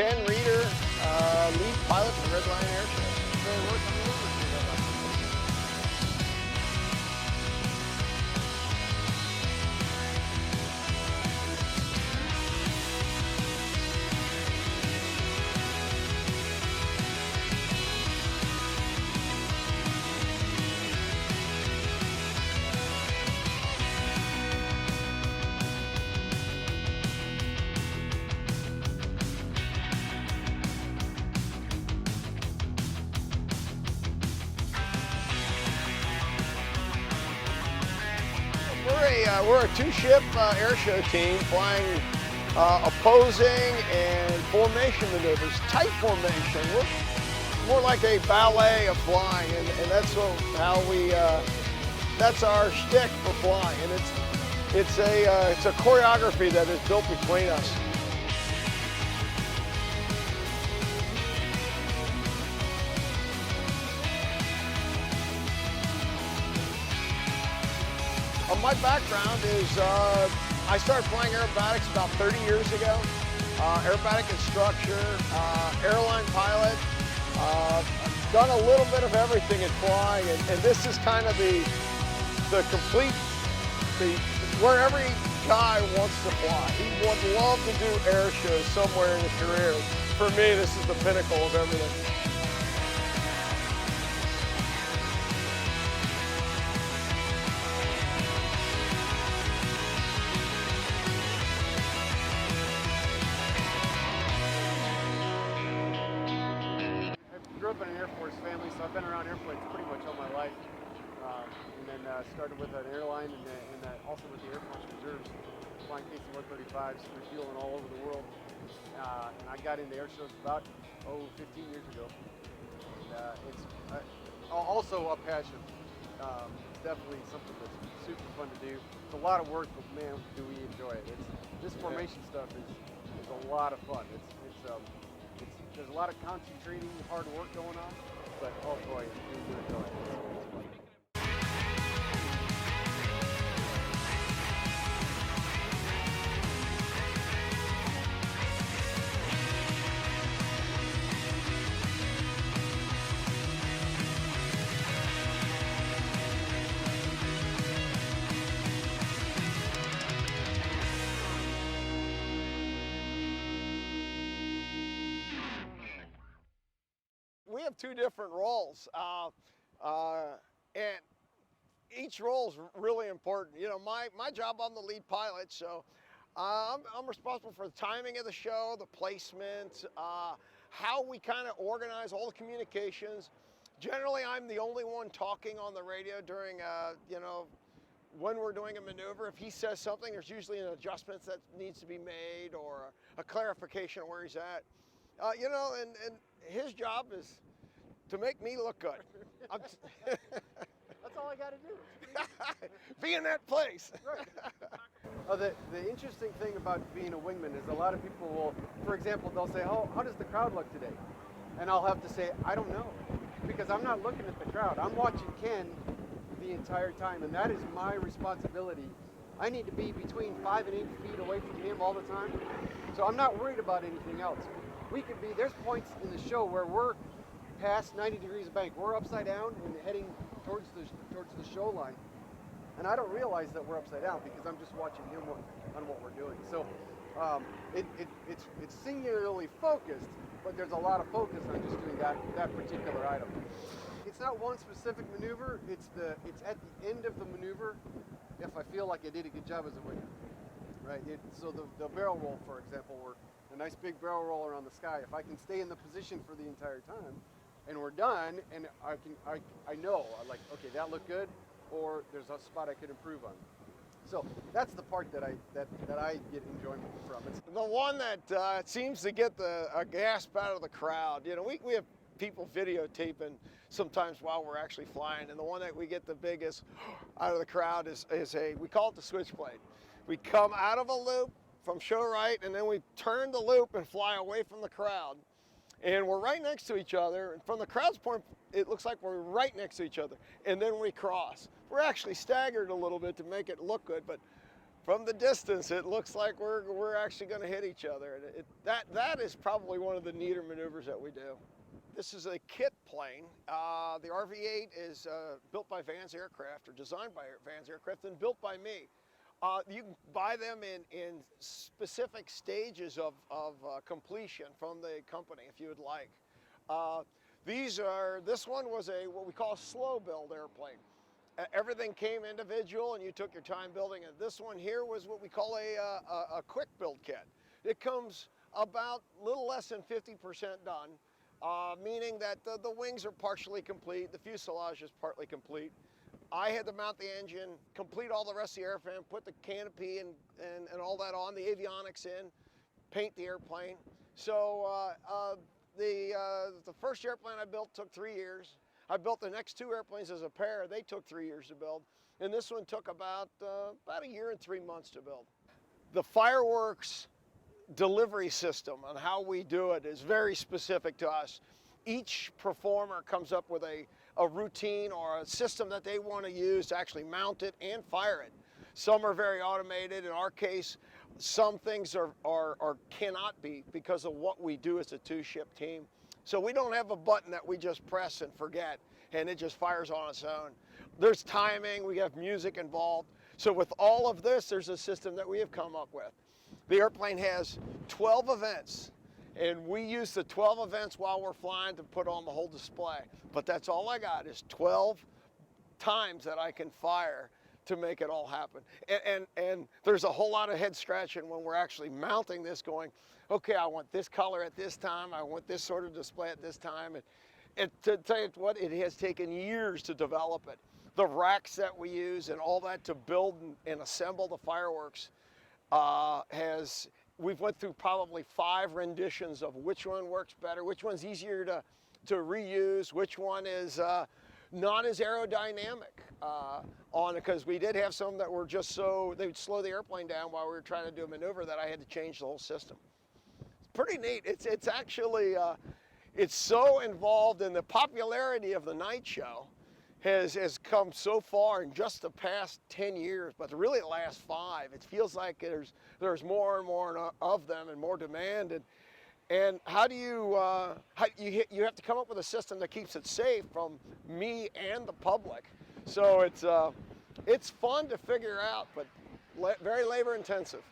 Ken Rieder, lead pilot for Redline Airshows. We're a two-ship air show team flying opposing and formation maneuvers, tight formation. We're more like a ballet of flying, and that's that's our shtick for flying. And it's a choreography that is built between us. My background is I started flying aerobatics about 30 years ago. Aerobatic instructor, airline pilot. I've done a little bit of everything in flying, and this is kind of the complete, where every guy wants to fly. He would love to do air shows somewhere in his career. For me, this is the pinnacle of everything. I grew up in an Air Force family, so I've been around airplanes pretty much all my life. And then started with an airline and also with the Air Force Reserves, flying KC-135s, refueling all over the world. And I got into air shows about 15 years ago. And it's also a passion. It's definitely something that's super fun to do. It's a lot of work, but man, do we enjoy it. This formation stuff is a lot of fun. There's a lot of concentrating, hard work going on, but oh boy, we do enjoy it. It's fun. We have two different roles, and each role is really important. You know, my job, I'm the lead pilot, so I'm responsible for the timing of the show, the placement, how we kind of organize all the communications. Generally, I'm the only one talking on the radio during, you know, when we're doing a maneuver. If he says something, there's usually an adjustment that needs to be made or a clarification of where he's at. You know, and his job is to make me look good. That's all I got to do. Be in that place. Right. The interesting thing about being a wingman is a lot of people will, for example, they'll say, oh, how does the crowd look today? And I'll have to say, I don't know, because I'm not looking at the crowd. I'm watching Ken the entire time, and that is my responsibility. I need to be between 5 and 8 feet away from him all the time, so I'm not worried about anything else. There's points in the show where we're past 90 degrees of bank. We're upside down and heading towards the show line. And I don't realize that we're upside down because I'm just watching him on what we're doing. So it's singularly focused, but there's a lot of focus on just doing that particular item. It's not one specific maneuver, it's at the end of the maneuver if I feel like I did a good job as a wingman. Right? So the barrel roll, for example, we're a nice big barrel roll around the sky. If I can stay in the position for the entire time, and we're done, and I know, like, okay, that looked good, or there's a spot I could improve on. So that's the part that I get enjoyment from. It's the one that seems to get a gasp out of the crowd. You know, we have people videotaping sometimes while we're actually flying, and the one that we get the biggest out of the crowd is we call it the switchblade. We come out of a loop from show right, and then we turn the loop and fly away from the crowd. And we're right next to each other. And from the crowd's point, it looks like we're right next to each other. And then we cross. We're actually staggered a little bit to make it look good, but From the distance, it looks like we're actually going to hit each other. That is probably one of the neater maneuvers that we do. This is a kit plane. The RV-8 is built by Vans Aircraft, or designed by Vans Aircraft, and built by me. You can buy them in specific stages of completion from the company if you would like. This one was what we call a slow build airplane. Everything came individual and you took your time building it. This one here was what we call a quick build kit. It comes about a little less than 50% done, meaning that the wings are partially complete, the fuselage is partly complete. I had to mount the engine, complete all the rest of the airframe, put the canopy and all that on, the avionics in, paint the airplane. So the first airplane I built took 3 years. I built the next 2 airplanes as a pair. They took 3 years to build. And this one took about a year and 3 months to build. The fireworks delivery system and how we do it is very specific to us. Each performer comes up with a routine or a system that they want to use to actually mount it and fire it. Some are very automated. In our case, some things cannot be because of what we do as a 2-ship team. So we don't have a button that we just press and forget and it just fires on its own. There's timing, we have music involved. So with all of this, there's a system that we have come up with. The airplane has 12 events, and we use the 12 events while we're flying to put on the whole display. But that's all I got is 12 times that I can fire to make it all happen. And there's a whole lot of head scratching when we're actually mounting this, going, okay, I want this color at this time, I want this sort of display at this time. And to tell you what, it has taken years to develop it. The racks that we use and all that to build and assemble the fireworks we've went through probably 5 renditions of which one works better, which one's easier to reuse, which one is not as aerodynamic on it, because we did have some that were just so, they would slow the airplane down while we were trying to do a maneuver that I had to change the whole system. It's pretty neat. It's actually, it's so involved in the popularity of the night show has come so far in just the past 10 years, but really the last 5. It feels like there's more and more of them and more demand. And how do you have to come up with a system that keeps it safe from me and the public. So it's fun to figure out, but very labor intensive.